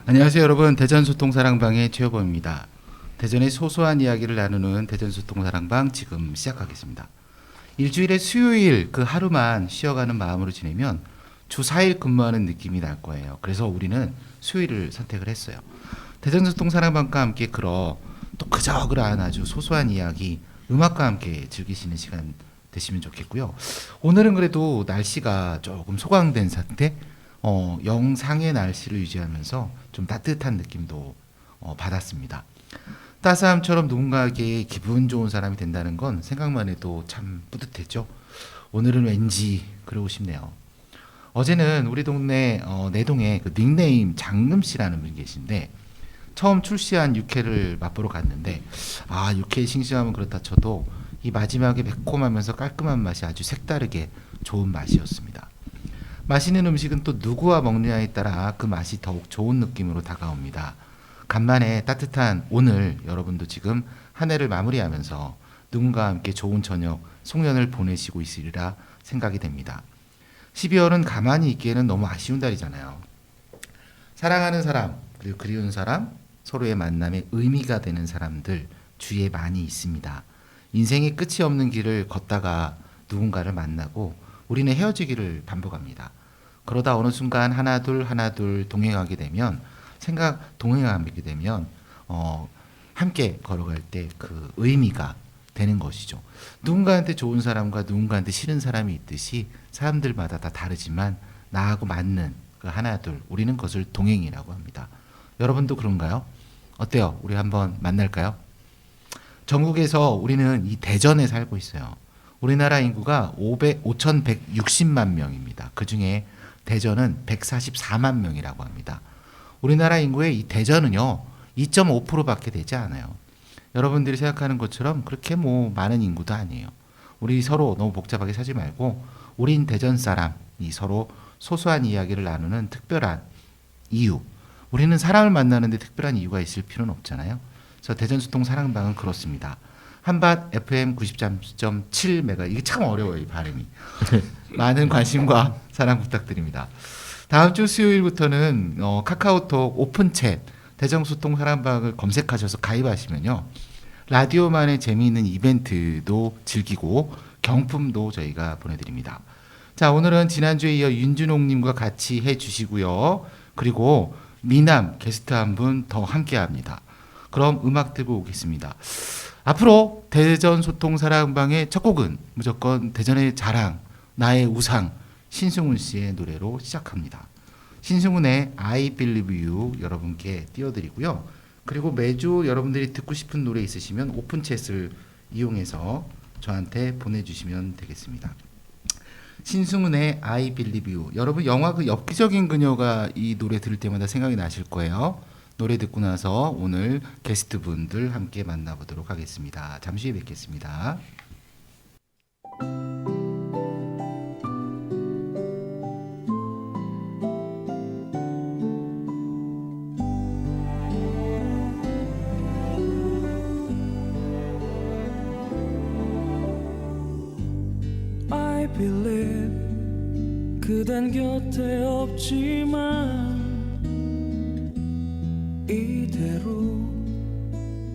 안녕하세요 여러분. 대전소통사랑방의 최효범입니다. 대전의 소소한 이야기를 나누는 대전소통사랑방 지금 시작하겠습니다. 일주일에 수요일 그 하루만 쉬어가는 마음으로 지내면 주 4일 근무하는 느낌이 날 거예요. 그래서 우리는 수요일을 선택을 했어요. 대전소통사랑방과 함께 또 그저 그러한 아주 소소한 이야기 음악과 함께 즐기시는 시간 되시면 좋겠고요. 오늘은 그래도 날씨가 조금 소강된 상태, 영상의 날씨를 유지하면서 좀 따뜻한 느낌도 받았습니다. 따스함처럼 누군가에게 기분 좋은 사람이 된다는 건 생각만 해도 참 뿌듯했죠. 오늘은 왠지 그러고 싶네요. 어제는 우리 동네 내 동에 그 닉네임 장금 씨라는 분이 계신데 처음 출시한 육회를 맛보러 갔는데 육회의 싱싱함은 그렇다 쳐도 이 마지막에 매콤하면서 깔끔한 맛이 아주 색다르게 좋은 맛이었습니다. 맛있는 음식은 또 누구와 먹느냐에 따라 그 맛이 더욱 좋은 느낌으로 다가옵니다. 간만에 따뜻한 오늘 여러분도 지금 한 해를 마무리하면서 누군가와 함께 좋은 저녁, 송년을 보내시고 있으리라 생각이 됩니다. 12월은 가만히 있기에는 너무 아쉬운 달이잖아요. 사랑하는 사람, 그리고 그리운 사람, 서로의 만남에 의미가 되는 사람들 주위에 많이 있습니다. 인생의 끝이 없는 길을 걷다가 누군가를 만나고 우리는 헤어지기를 반복합니다. 그러다 어느 순간 하나둘 동행하게 되면 함께 걸어갈 때 그 의미가 되는 것이죠. 누군가한테 좋은 사람과 누군가한테 싫은 사람이 있듯이 사람들마다 다 다르지만 나하고 맞는 그 하나둘 우리는 그것을 동행이라고 합니다. 여러분도 그런가요? 어때요? 우리 한번 만날까요? 전국에서 우리는 이 대전에 살고 있어요. 우리나라 인구가 5,160만 명입니다. 그 중에 대전은 144만 명이라고 합니다. 우리나라 인구의 이 대전은요, 2.5%밖에 되지 않아요. 여러분들이 생각하는 것처럼 그렇게 많은 인구도 아니에요. 우리 서로 너무 복잡하게 사지 말고, 우린 대전 사람이 서로 소소한 이야기를 나누는 특별한 이유. 우리는 사람을 만나는데 특별한 이유가 있을 필요는 없잖아요. 그래서 대전소통사랑방은 그렇습니다. 한밭 FM 93.7MHz 이게 참 어려워요, 이 발음이. 많은 관심과 사랑 부탁드립니다. 다음 주 수요일부터는 카카오톡 오픈챗 대전소통사랑방을 검색하셔서 가입하시면요, 라디오만의 재미있는 이벤트도 즐기고 경품도 저희가 보내드립니다. 자, 오늘은 지난주에 이어 윤준홍님과 같이 해주시고요. 그리고 미남 게스트 한 분 더 함께합니다. 그럼 음악 듣고 오겠습니다. 앞으로 대전소통사랑방의 첫 곡은 무조건 대전의 자랑, 나의 우상, 신승훈 씨의 노래로 시작합니다. 신승훈의 I Believe You 여러분께 띄워드리고요. 그리고 매주 여러분들이 듣고 싶은 노래 있으시면 오픈챗을 이용해서 저한테 보내주시면 되겠습니다. 신승훈의 I Believe You. 여러분 영화 그 엽기적인 그녀가 이 노래 들을 때마다 생각이 나실 거예요. 노래 듣고 나서 오늘 게스트 분들 함께 만나보도록 하겠습니다. 잠시 후에 뵙겠습니다. I believe 그댄 곁에 없지만 이대로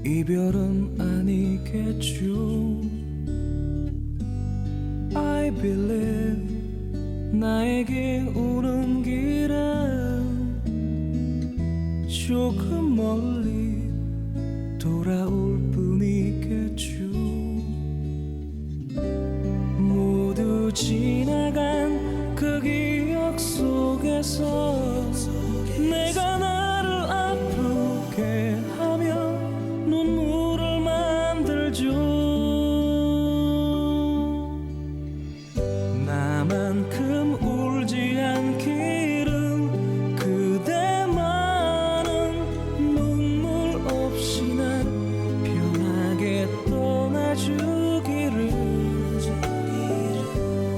이별은 아니겠죠. I believe 나에게 오는 길은 조금 멀리 돌아올 뿐이겠죠. 모두 지나간 그 기억 속에서 내가 나를 아프게 하며 눈물을 만들죠. 나만큼 울지 않기를 그대만은 눈물 없이 난 편하게 떠나주기를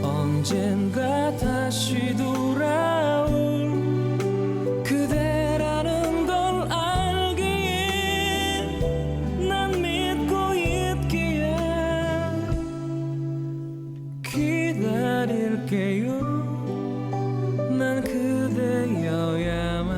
언젠가 다시 돌아올 그대라는 걸 알기에 난 믿고 있기에 기다릴게요. 난 그대여야만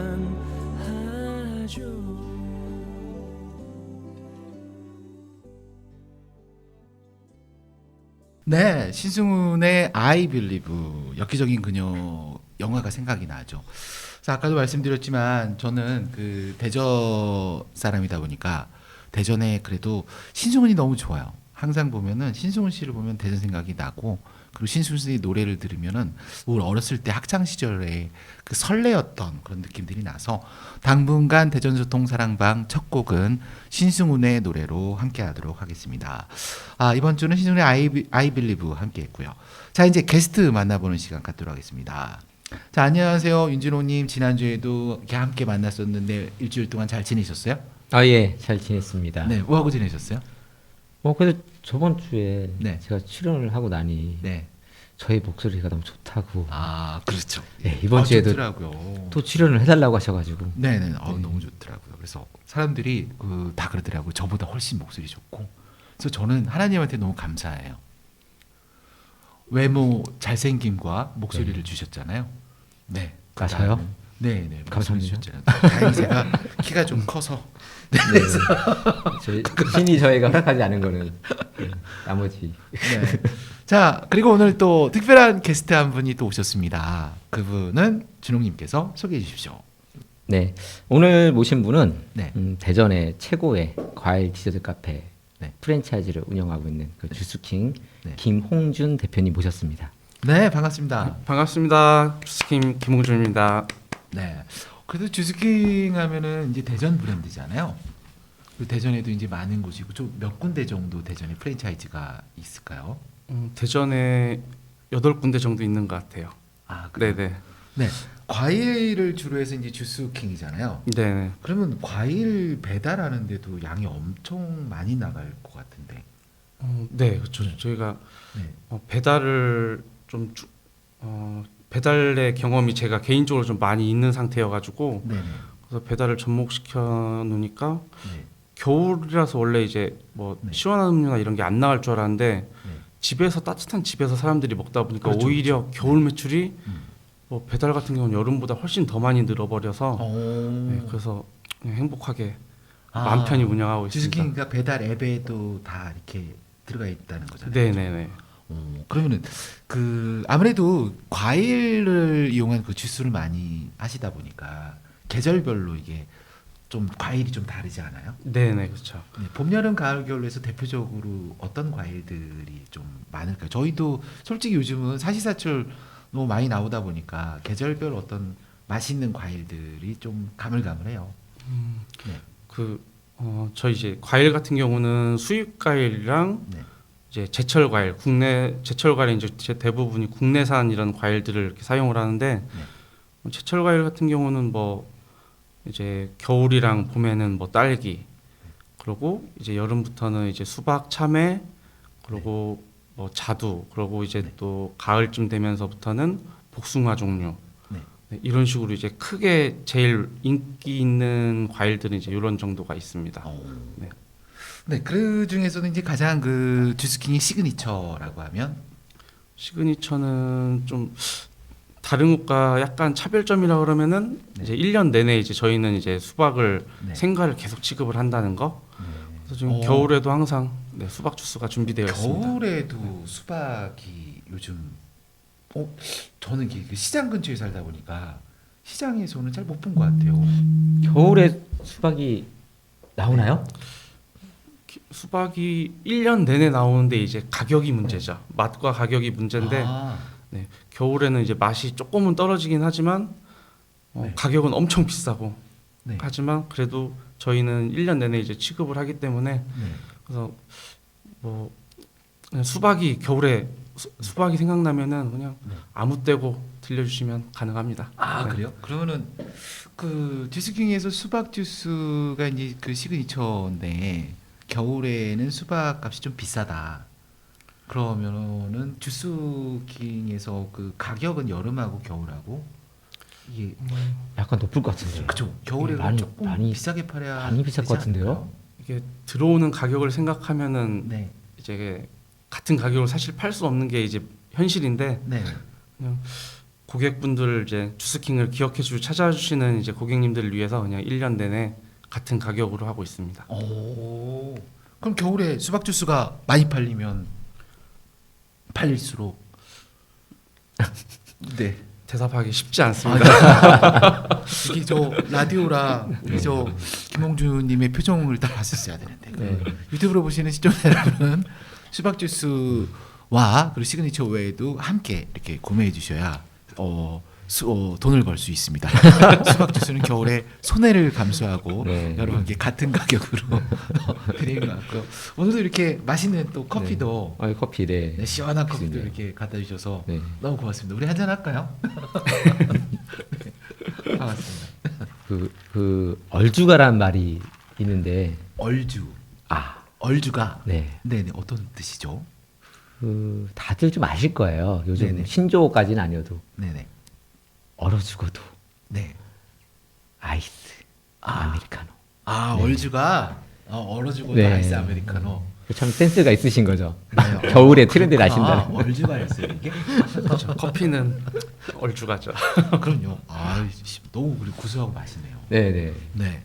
네, 신승훈의 I Believe 엽기적인 그녀 영화가 생각이 나죠. 그래서 아까도 말씀드렸지만 저는 그 대전 사람이다 보니까 대전에 그래도 신승훈이 너무 좋아요. 항상 보면은 신승훈 씨를 보면 대전 생각이 나고 그리고 신승훈 씨 노래를 들으면은 우리 어렸을 때 학창 시절에 그 설레었던 그런 느낌들이 나서 당분간 대전소통 사랑방 첫 곡은 신승훈의 노래로 함께하도록 하겠습니다. 아, 이번 주는 신승훈의 I Believe 함께했고요. 자, 이제 게스트 만나보는 시간 갖도록 하겠습니다. 자, 안녕하세요, 윤진호님. 지난주에도 이렇게 함께 만났었는데 일주일 동안 잘 지내셨어요? 아, 예, 잘 지냈습니다. 네, 뭐 하고 지내셨어요? 그래도 저번 주에 네. 제가 출연을 하고 나니 네. 저희 목소리가 너무 좋다고. 아, 그렇죠. 네, 이번 주에도 좋더라고요. 또 출연을 해달라고 하셔가지고. 네네. 네. 너무 좋더라고요. 그래서 사람들이 다 그러더라고요. 저보다 훨씬 목소리 좋고. 그래서 저는 하나님한테 너무 감사해요. 외모, 잘생김과 목소리를 네. 주셨잖아요. 네. 아, 저요? 네네. 감사합니다. 주셨잖아요. 다행히 제가 키가 좀 커서. 네. 신이 저희가 허락하지 않은 거는 나머지. 네. 자, 그리고 오늘 또 특별한 게스트 한 분이 또 오셨습니다. 그분은 준홍님께서 소개해 주십시오. 네, 오늘 모신 분은 네. 대전의 최고의 과일 디저트 카페 네. 프랜차이즈를 운영하고 있는 그 주스킹 네. 김홍준 대표님 모셨습니다. 네, 반갑습니다. 반갑습니다. 주스킴 김홍준입니다. 네. 그래도 주스킹 하면은 이제 대전 브랜드잖아요. 그 대전에도 이제 많은 곳이고 좀 몇 군데 정도 대전에 프랜차이즈가 있을까요? 대전에 8군데 정도 있는 것 같아요. 아, 그래요? 네네. 네. 과일을 주로 해서 이제 주스킹이잖아요. 네네. 그러면 과일 배달하는데도 양이 엄청 많이 나갈 것 같은데. 네, 그렇죠. 네. 저희가 네. 배달을 좀 배달의 경험이 제가 개인적으로 좀 많이 있는 상태여가지고 네네. 그래서 배달을 접목시켜 놓으니까 네. 겨울이라서 원래 이제 뭐 네. 시원한 음료나 이런 게 안 나갈 줄 알았는데 네. 집에서 따뜻한 집에서 사람들이 먹다 보니까 그렇죠, 오히려 겨울 매출이 음. 뭐 배달 같은 경우는 여름보다 훨씬 더 많이 늘어버려서 오. 네, 그래서 그냥 행복하게 아, 마음 편히 운영하고 있습니다. 주스킹 배달 앱에도 다 이렇게 들어가 있다는 거잖아요. 네네네. 그러면은 그 아무래도 과일을 이용한 그 주스를 많이 하시다 보니까 계절별로 이게 좀 과일이 좀 다르지 않아요? 네네 그렇죠. 네, 봄, 여름, 가을, 겨울로 해서 대표적으로 어떤 과일들이 좀 많을까요? 저희도 솔직히 요즘은 사시사철 너무 많이 나오다 보니까 계절별 어떤 맛있는 과일들이 좀 가물가물해요. 네. 저희 이제 과일 같은 경우는 수입 과일이랑 네. 이제 제철 과일, 국내 제철 과일은 이제 대부분이 국내산 이런 과일들을 이렇게 사용을 하는데 제철 과일 같은 경우는 뭐 이제 겨울이랑 봄에는 뭐 딸기, 그리고 이제 여름부터는 이제 수박, 참외, 그리고 뭐 자두, 그리고 이제 네. 또 가을쯤 되면서부터는 복숭아 종류. 네. 네, 이런 식으로 이제 크게 제일 인기 있는 과일들은 이제 이런 정도가 있습니다. 네. 네, 그 중에서는 이제 가장 그 주스킹의 시그니처라고 하면 시그니처는 좀 다른 곳과 약간 차별점이라고 그러면은 네. 이제 1년 내내 이제 저희는 이제 수박을 네. 생과를 계속 취급을 한다는 거. 네. 그래서 지금 어. 겨울에도 항상 네, 수박 주스가 준비되어 있습니다. 겨울에도 수박이 요즘 저는 이게 그 시장 근처에 살다 보니까 시장에서는 잘 못 본 것 같아요. 겨울에 수박이 나오나요? 수박이 1년 내내 나오는데 이제 가격이 문제죠. 맛과 가격이 문제인데 아, 네, 겨울에는 이제 맛이 조금은 떨어지긴 하지만 네. 가격은 엄청 비싸고 네. 하지만 그래도 저희는 1년 내내 이제 취급을 하기 때문에 네. 그래서 뭐 그냥 수박이 겨울에 수박이 생각나면은 그냥 네. 아무 때고 들려주시면 가능합니다. 아, 네. 그래요? 그러면은 그 주스킹에서 수박 주스가 이제 그 시그니처인데 겨울에는 수박 값이 좀 비싸다. 그러면은 주스킹에서 그 가격은 여름하고 겨울하고 이게 약간 높을 것 같은데. 그죠? 겨울에 많이- 조금 많이- 비싸게 팔아야 많이 비쌀 되지 것 같은데요? 않을까요? 이게 들어오는 가격을 생각하면은 네, 이제 같은 가격으로 사실 팔 수 없는 게 이제 현실인데 네. 고객분들 이제 주스킹을 기억해주고 찾아주시는 이제 고객님들을 위해서 그냥 1년 내내 같은 가격으로 하고 있습니다. 오, 그럼 겨울에 수박 주스가 많이 팔리면 팔릴수록 네. 대답하기 쉽지 않습니다. 이게 저 라디오라 우리 저 김홍준님의 표정을 다 봤었어야 되는데 네. 유튜브로 보시는 시청자 여러분은 수박 주스와 그리고 시그니처 외에도 함께 이렇게 구매해 주셔야 돈을 벌 수 있습니다. 수박 주스는 겨울에 손해를 감수하고 네. 여러분께 같은 가격으로 드리는 것 같고요. 오늘도 이렇게 맛있는 또 커피도 커피 네. 네, 시원한 커피도 좋습니다. 이렇게 갖다 주셔서 네. 너무 고맙습니다. 우리 한잔 할까요? 네. 반갑습니다. 그 얼주가란 말이 있는데 얼주. 아, 얼주가 네. 네네 어떤 뜻이죠? 그 다들 좀 아실 거예요. 요즘 네네. 신조어까지는 아니어도 네네. 얼어 죽어도 네. 아이스 아메리카노. 아 네. 얼주가 얼어 죽어도 네. 아이스 아메리카노. 참 센스가 있으신 거죠. 그래요? 겨울에 트렌드를 그렇구나. 아신다는. 얼주가였어요 이게? 그렇죠. 커피는 얼주가죠. 그럼요. 아 너무 그리고 구수하고 맛있네요. 네네. 네.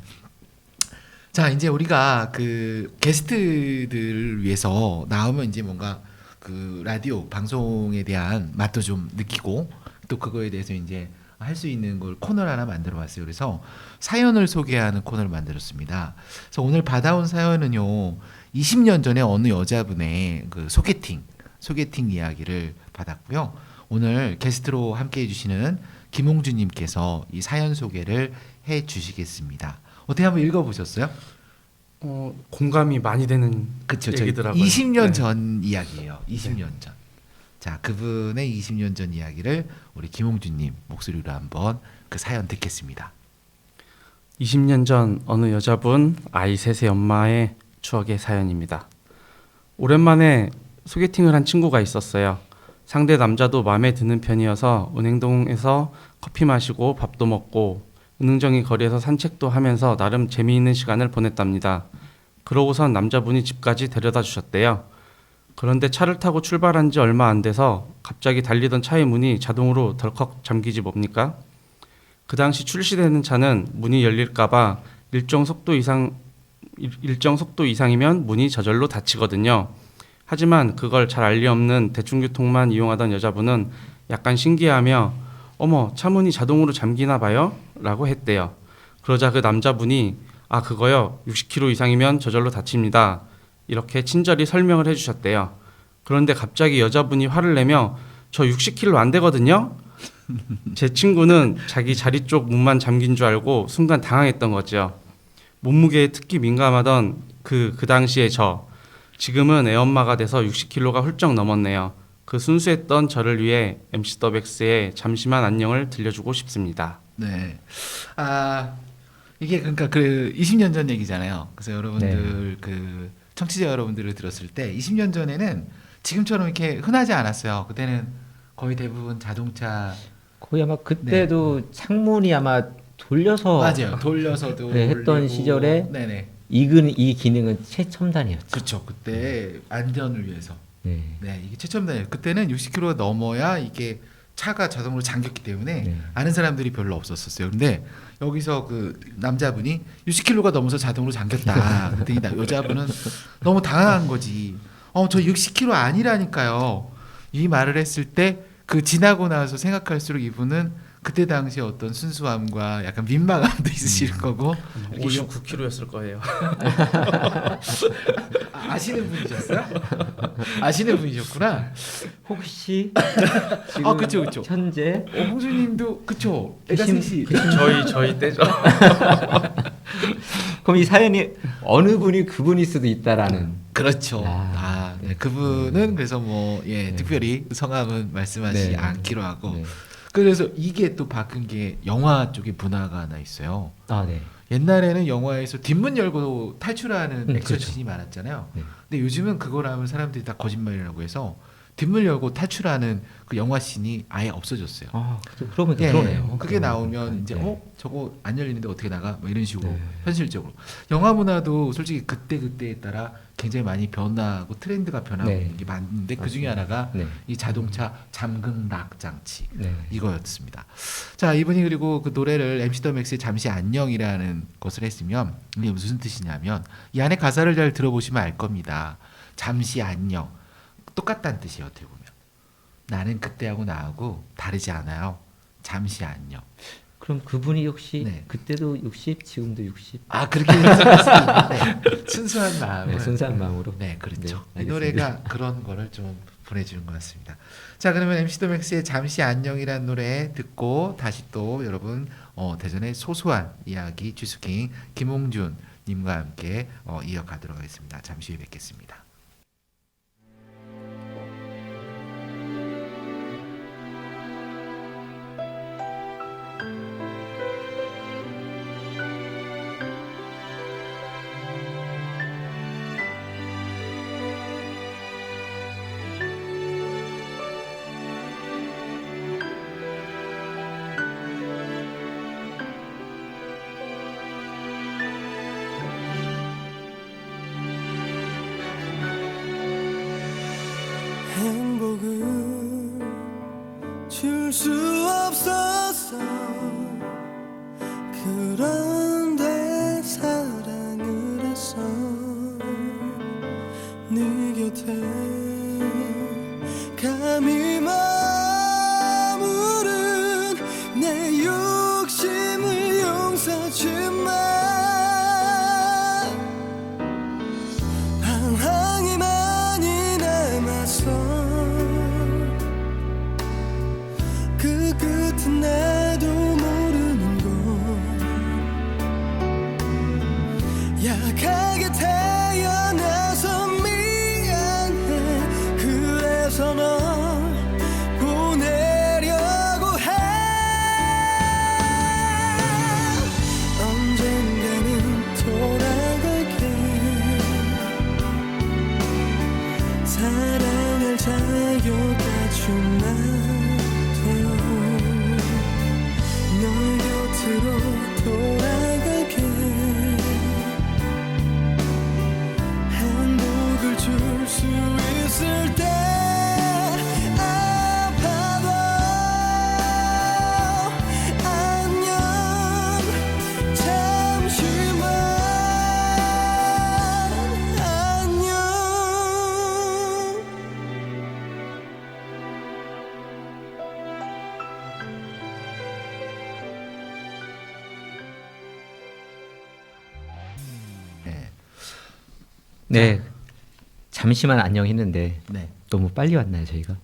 자 이제 우리가 그 게스트들을 위해서 나오면 이제 뭔가 그 라디오 방송에 대한 맛도 좀 느끼고 또 그거에 대해서 이제 할 수 있는 걸 코너를 하나 만들어봤어요. 그래서 사연을 소개하는 코너를 만들었습니다. 그래서 오늘 받아온 사연은요, 20년 전에 어느 여자분의 그 소개팅 이야기를 받았고요. 오늘 게스트로 함께 해주시는 김홍준님께서 이 사연 소개를 해주시겠습니다. 어떻게 한번 읽어보셨어요? 공감이 많이 되는 그쵸, 얘기더라고요. 20년 네. 전 이야기예요. 20년 전. 자, 그분의 20년 전 이야기를 우리 김홍준님 목소리로 한번 그 사연 듣겠습니다. 20년 전 어느 여자분 아이 셋의 엄마의 추억의 사연입니다. 오랜만에 소개팅을 한 친구가 있었어요. 상대 남자도 마음에 드는 편이어서 은행동에서 커피 마시고 밥도 먹고 은흥정이 거리에서 산책도 하면서 나름 재미있는 시간을 보냈답니다. 그러고선 남자분이 집까지 데려다 주셨대요. 그런데 차를 타고 출발한 지 얼마 안 돼서 갑자기 달리던 차의 문이 자동으로 덜컥 잠기지 뭡니까? 그 당시 출시되는 차는 문이 열릴까봐 일정 속도 이상이면 문이 저절로 닫히거든요. 하지만 그걸 잘 알 리 없는 대중교통만 이용하던 여자분은 약간 신기해하며 어머, 차 문이 자동으로 잠기나 봐요? 라고 했대요. 그러자 그 남자분이 아, 그거요. 60km 이상이면 저절로 닫힙니다. 이렇게 친절히 설명을 해주셨대요. 그런데 갑자기 여자분이 화를 내며 저 60km 안 되거든요? 제 친구는 자기 자리 쪽 문만 잠긴 줄 알고 순간 당황했던 거죠. 몸무게에 특히 민감하던 그 당시에 지금은 애엄마가 돼서 60kg가 훌쩍 넘었네요. 그 순수했던 저를 위해 MC 더백스의 잠시만 안녕을 들려주고 싶습니다. 네. 아, 이게 그러니까 그 20년 전 얘기잖아요. 그래서 여러분들 그 청취자 여러분들을 들었을 때 20년 전에는 지금처럼 이렇게 흔하지 않았어요. 그때는 거의 대부분 자동차 거의 아마 그때도 창문이 아마 돌려서 맞아요. 돌려서도 네, 했던 올리고. 시절에 네네. 이 기능은 최첨단이었죠. 그렇죠. 그때 안전을 위해서. 네. 네, 이게 최첨단이에요. 그때는 60km가 넘어야 이게 차가 자동으로 잠겼기 때문에 네. 아는 사람들이 별로 없었어요. 근데 여기서 그 남자분이 60km가 넘어서 자동으로 잠겼다. 그랬더니 여자분은 너무 당황한 거지. 저 60km 아니라니까요. 이 말을 했을 때 그 지나고 나서 생각할수록 이분은 그때 당시 어떤 순수함과 약간 민망함도 있으실 거고 59kg였을 거예요. 아시는 분이셨어요? 아시는 분이셨구나. 혹시 아, 그쵸, 그쵸. 현재 홍수님도 그쵸. 애가 그신- 셋이. 저희 때죠. 그럼 이 사연이 어느 분이 그분일 수도 있다라는. 그렇죠. 아, 네. 그분은 그래서 뭐 네. 특별히 성함은 말씀하시지 네. 않기로 하고. 네. 그래서 이게 또 바뀐 게 영화 쪽에 문화가 하나 있어요. 아, 네. 옛날에는 영화에서 뒷문 열고 탈출하는 액션씬이 그렇죠. 많았잖아요. 네. 근데 요즘은 그걸 하면 사람들이 다 거짓말이라고 해서 뒷문 열고 탈출하는 그 영화 씬이 아예 없어졌어요. 아, 그러면 예, 그러네요. 그게 나오면 이제 네. 저거 안 열리는데 어떻게 나가? 뭐 이런 식으로 네. 현실적으로 영화 문화도 솔직히 그때에 따라 굉장히 많이 변하고 트렌드가 변하고 네. 있는 게 많은데 그 중에 하나가 네. 이 자동차 잠금락 장치 네. 이거였습니다. 자, 이분이 그리고 그 노래를 MC 더 맥스의 잠시 안녕이라는 것을 했으면 이게 무슨 뜻이냐면 이 안에 가사를 잘 들어보시면 알 겁니다. 잠시 안녕 똑같다는 뜻이에요. 어떻게 보면 나는 그때하고 나하고 다르지 않아요. 잠시 안녕. 그럼 그분이 혹시 네. 그때도 60, 지금도 60? 아 그렇게 생각할 수 있는데 순수한 마음을 네, 순수한 마음으로. 네 그렇죠. 네, 이 노래가 그런 거를 좀 보내주는 것 같습니다. 자 그러면 MC 도맥스의 잠시 안녕이라는 노래 듣고 다시 또 여러분 대전의 소소한 이야기 주스킹 김홍준 님과 함께 이어가도록 하겠습니다. 잠시 후에 뵙겠습니다. 행복은 줄 수 없었어. 그런데 사랑을 했어. 네 곁에 감히 머무른 내 욕심을 용서주마. 방황이 많이 남았어. 그 끝은 나도 모르는 곳. 약하게 태어나서 미안해. 그래서 널 보내려고 해. 언젠가는 돌아갈게. 사랑할 자격까지 나도 널 곁으로 돌아갈게. 행복을 줄 수 있을 때 아파도 안녕. 잠시만 안녕. 네. 네. 잠시만 안녕했는데 네. 너무 빨리 왔나요, 저희가?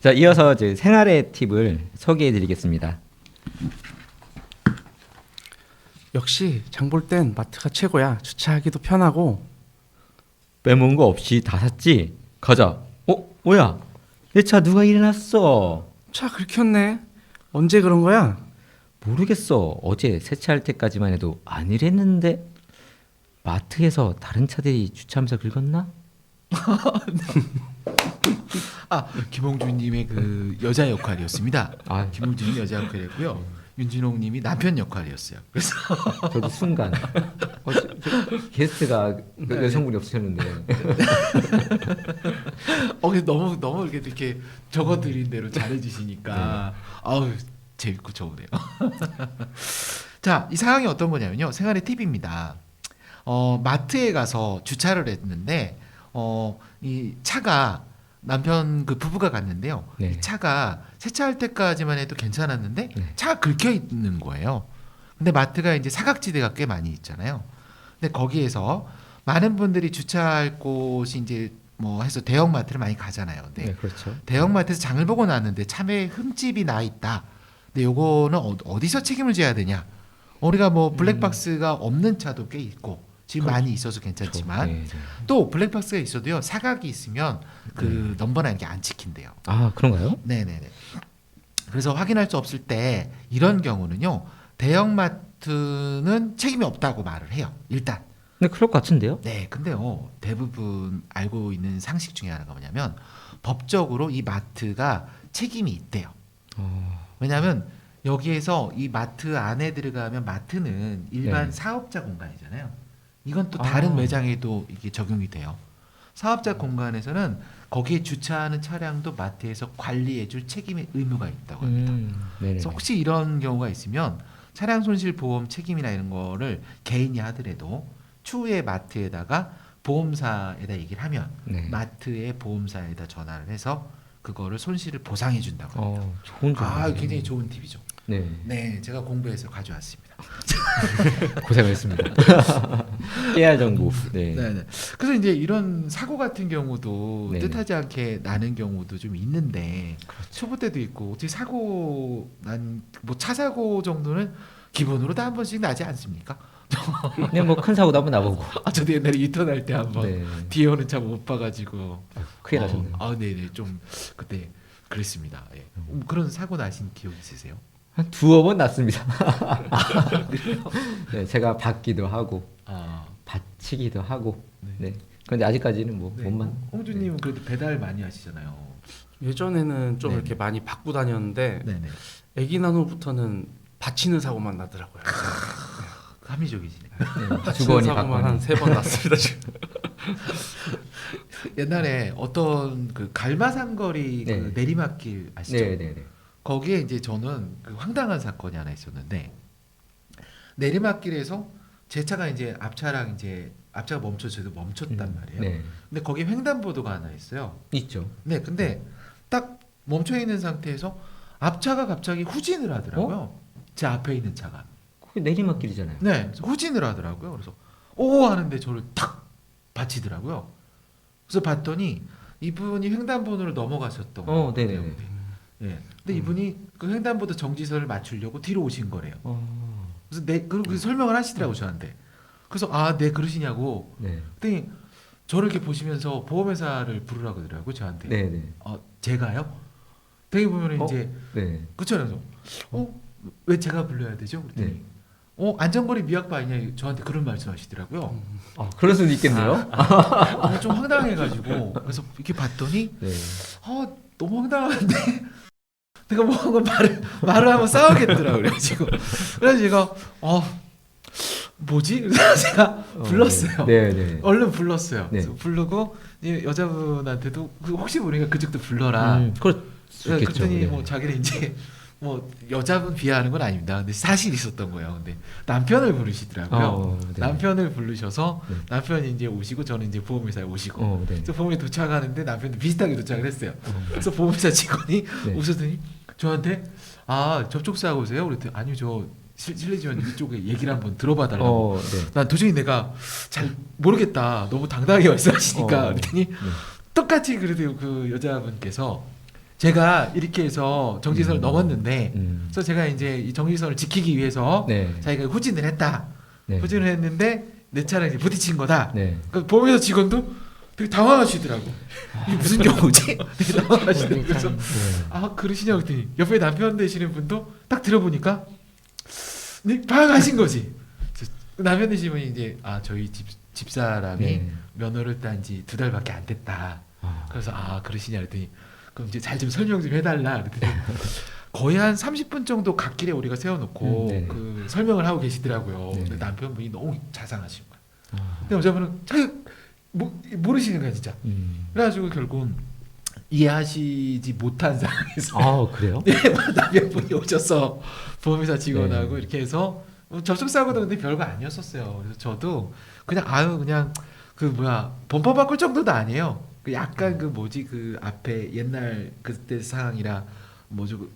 자, 이어서 이제 생활의 팁을 소개해 드리겠습니다. 역시 장 볼 땐 마트가 최고야. 주차하기도 편하고. 빼먹은 거 없이 다 샀지? 가자. 뭐야? 내 차 누가 일어났어? 차 긁혔네. 언제 그런 거야? 모르겠어. 어제 세차할 때까지만 해도 안 이랬는데 마트에서 다른 차들이 주차하면서 긁었나? 아 김홍준님의 그 여자 역할이었습니다. 아. 김홍준이 여자 역할이었고요. 윤진홍님이 남편 역할이었어요. 그래서 저도 순간 게스트가 여성분이 없으셨는데 근데 너무 이렇게 적어드린 대로 잘해주시니까 아우 재밌고 좋으네요. 자, 이 상황이 어떤 거냐면요. 생활의 팁입니다. 마트에 가서 주차를 했는데 이 차가 남편 그 부부가 갔는데요. 네. 이 차가 세차할 때까지만 해도 괜찮았는데 네. 차가 긁혀 있는 거예요. 근데 마트가 이제 사각지대가 꽤 많이 있잖아요. 근데 거기에서 많은 분들이 주차할 곳이 이제 뭐 해서 대형 마트를 많이 가잖아요. 근데 네, 그렇죠. 대형 마트에서 장을 보고 나왔는데 참에 흠집이 나 있다. 근데 요거는 어디서 책임을 져야 되냐? 우리가 뭐 블랙박스가 없는 차도 꽤 있고 지금 많이 있어서 괜찮지만 네, 네. 또 블랙박스가 있어도요 사각이 있으면 그 넘버라는 게 안 찍힌대요. 아, 그런가요? 네네네. 그래서 확인할 수 없을 때 이런 경우는요 대형마트는 책임이 없다고 말을 해요. 일단. 근데 그럴 것 같은데요? 네, 근데요 대부분 알고 있는 상식 중에 하나가 뭐냐면 법적으로 이 마트가 책임이 있대요. 왜냐하면 여기에서 이 마트 안에 들어가면 마트는 일반 네. 사업자 공간이잖아요. 이건 또 다른 매장에도 이게 적용이 돼요. 사업자 공간에서는 거기에 주차하는 차량도 마트에서 관리해줄 책임의 의무가 있다고 합니다. 네네. 그래서 혹시 이런 경우가 있으면 차량 손실 보험 책임이나 이런 거를 개인이 하더라도 추후에 마트에다가 보험사에다 얘기를 하면 네. 마트의 보험사에다 전화를 해서 그거를 손실을 보상해 준다고 합니다. 좋은 아, 정보. 굉장히 좋은 팁이죠. 네. 네, 제가 공부해서 가져왔습니다. 고생하셨습니다. 깨알 정보. 네. 네, 네. 그래서 이제 이런 사고 같은 경우도 네. 뜻하지 않게 나는 경우도 좀 있는데 초보 때도 있고 어떻게 사고 난 뭐 차 사고 정도는 기본으로 다 한 번씩 나지 않습니까? 그냥 뭐 큰 사고도 한번 나보고. 아, 저도 옛날에 유턴할 때 한번 네. 뒤에 오는 차 못 봐가지고 큰일 나셨네요. 아, 네네 좀 그때 그랬습니다. 예. 그런 사고 나신 기억 있으세요? 한 두어 번 났습니다. 네, 제가 받기도 하고 아, 받치기도 하고. 네. 네. 그런데 아직까지는 뭐 네. 몸만. 홍주님은 그래도 배달 많이 하시잖아요. 예전에는 좀 네. 이렇게 많이 받고 다녔는데 네네. 아기 난 후부터는 받치는 사고만 나더라고요. 합리적이시네요. 네, 받치는 주거니 사고만 받거니. 한 3번 났습니다 지금. 옛날에 어떤 그 갈마산거리 그 네. 내리막길 아시죠? 네, 네, 네. 거기에 이제 저는 그 황당한 사건이 하나 있었는데 내리막길에서 제 차가 이제 앞차랑 이제 앞차가 멈춰져도 멈췄단 말이에요. 네. 근데 거기에 횡단보도가 하나 있어요. 있죠. 네, 근데 딱 멈춰 있는 상태에서 앞차가 갑자기 후진을 하더라고요. 제 앞에 있는 차가. 그게 내리막길이잖아요. 네, 그래서 후진을 하더라고요. 그래서 오 하는데 저를 탁 받치더라고요. 그래서 봤더니 이분이 횡단보도를 넘어가셨던 거예요. 네네네. 예. 근데 이분이 그 횡단보도 정지선을 맞추려고 뒤로 오신 거래요. 그래서 그리고 설명을 하시더라고 저한테. 그래서 아, 네 그러시냐고. 네. 그랬더니 저를 이렇게 보시면서 보험회사를 부르라고 그러더라고요 저한테. 네, 네. 제가요? 되게 보면은 이제 네. 그렇잖아요. 왜 제가 불러야 되죠? 그랬더니 네. 안전거리 미약바 아니냐 저한테 그런 말씀하시더라고요. 그럴 수도 있겠네요. 좀 황당해가지고 그래서 이렇게 봤더니 네. 너무 황당한데 내가 뭐 한건 말을 하면 싸우겠더라고요. 그래서 제가 뭐지? 그래서 제가 불렀어요. 네, 네. 얼른 불렀어요. 네. 그래서 부르고 이제 여자분한테도 혹시 모르니까 그쪽도 불러라. 그럴 수 있겠죠. 그랬더니 네. 뭐 자기는 이제 뭐 여자분 비하하는 건 아닙니다. 근데 사실 있었던 거예요. 근데 남편을 부르시더라고요. 네. 남편을 부르셔서 네. 남편이 이제 오시고 저는 이제 보험회사에 오시고 네. 그래서 보험에 도착하는데 남편도 비슷하게 도착을 했어요. 그래서 보험회사 직원이 네. 오셨더니 저한테 접촉사고 오세요? 그랬더니 아니요 저 실례지만 이쪽에 얘기를 한번 들어봐 달라고. 네. 난 도저히 내가 잘 모르겠다. 너무 당당하게 말씀하시니까 그랬더니 똑같이 그래도 그 여자분께서 제가 이렇게 해서 정지선을 넘었는데 그래서 제가 이제 이 정지선을 지키기 위해서 네. 자기가 후진을 했다. 네. 후진을 했는데 내 차를 이제 부딪힌 거다. 네. 그 보험회사 직원도 되게 당황하시더라고. 이게 무슨 경우지? 되게 당황하시더라고. 그래서 네. 그러시냐고 했더니 옆에 남편 되시는 분도 딱 들어보니까 네, 파악하신 거지. 남편 되시는 분이 이제 저희 집사람이 네. 면허를 딴 지 2달밖에 안 됐다. 그래서 그러시냐 그랬더니 그럼 이제 잘 좀 설명 좀 해달라 그랬더니 거의 한 30분 정도 갓길에 우리가 세워놓고 네. 그 설명을 하고 계시더라고요. 네. 근데 남편분이 너무 자상하신 거야. 근데 여자분은 자기 모르시는 거야 진짜. 그래가지고 결국 이해하시지 못한 상황에서 그래요? 네, 남편분이 오셔서 보험회사 직원하고 이렇게 해서 접촉 사고도 근데 별거 아니었었어요. 그래서 저도 그냥 그냥 그 범퍼 바꿀 정도도 아니에요. 그 약간 그 앞에 옛날 그때 상황이라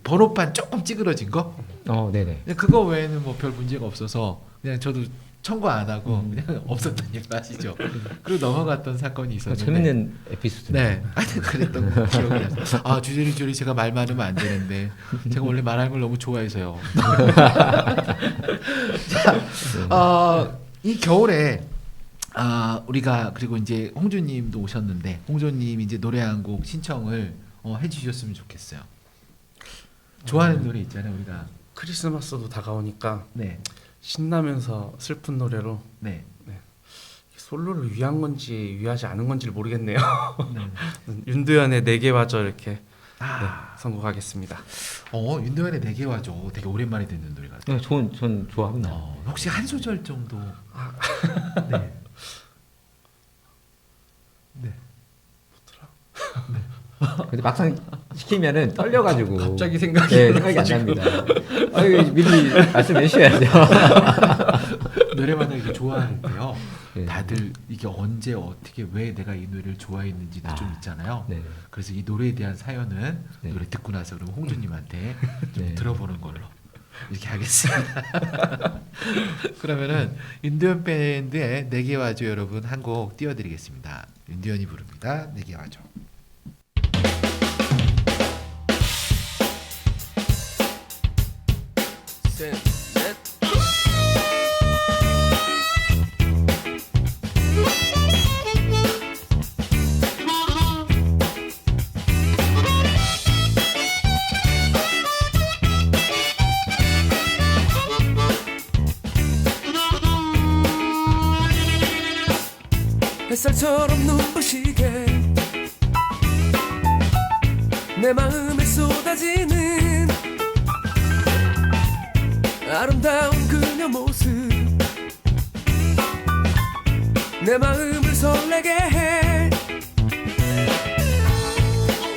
번호판 조금 찌그러진 거. 네네. 그냥 그거 외에는 뭐 별 문제가 없어서 그냥 저도 청구 안 하고 그냥 없었던 일 아시죠. 그리고 넘어갔던 사건이 있었는데. 재밌는 에피소드. 네, 하여튼 그랬던 거 기억이 나서 주저리 제가 말 많으면 안 되는데 제가 원래 말하는 걸 너무 좋아해서요. 자, 이 겨울에 우리가 그리고 이제 홍주님도 오셨는데 홍주님 이제 노래 한 곡 신청을 해주셨으면 좋겠어요. 좋아하는 노래 있잖아요, 우리가. 크리스마스도 다가오니까 네, 신나면서 슬픈 노래로 네. 솔로를 위한 건지 위하지 않은 건지를 모르겠네요. 윤도현의 내게와 저 이렇게 선곡하겠습니다. 윤도현의 내게 와줘. 되게 오랜만에 듣는 노래 같아요. 네, 전 좋아합니다. 혹시 한 소절 정도? 네. 네. 근데 막상 시키면은 떨려가지고 갑자기 생각이 생각이 안 납니다. 미리 말씀해 주셔야죠. 노래만을 이렇게 좋아할 때요. 네. 다들 이게 언제 어떻게 왜 내가 이 노래를 좋아했는지도 아. 좀 있잖아요. 네. 그래서 이 노래에 대한 사연은 네. 노래 듣고 나서 그럼 홍주님한테 좀 네. 들어보는 걸로 이렇게 하겠습니다. 그러면은 윤두현 밴드의 내게 와줘 여러분 한 곡 띄워드리겠습니다. 윤두현이 부릅니다. 내게 와줘. 셋, 넷. 햇살처럼 눈부시게 내 마음에 쏟아지는 아름다운 그녀 모습 내 마음을 설레게 해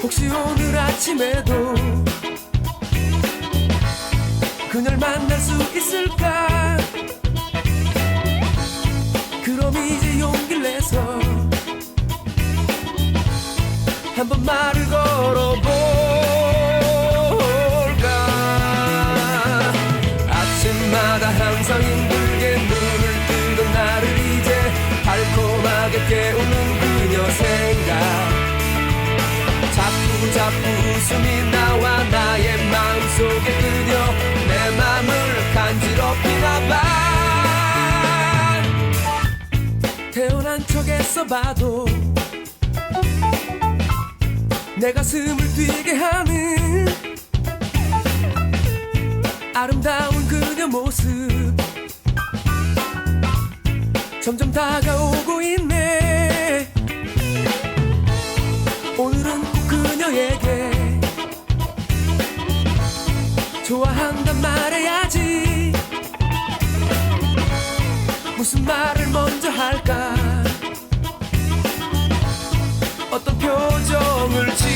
혹시 오늘 아침에도 그녀를 만날 수 있을까 그럼 이제 용기를 내서 한번 말을 걸어볼까 아침마다 항상 힘들게 눈을 뜨던 나를 이제 달콤하게 깨우는 그녀 생각 자꾸 웃음이 나와 나의 마음속에 그녀 내 맘을 간지럽히나 봐 태어난 척에서 봐도 내 가슴을 뛰게 하는 아름다운 그녀 모습 점점 다가오고 있네 오늘은 꼭 그녀에게 좋아한단 말해야지 무슨 말을 먼저 할까 어떤 표정을 지을까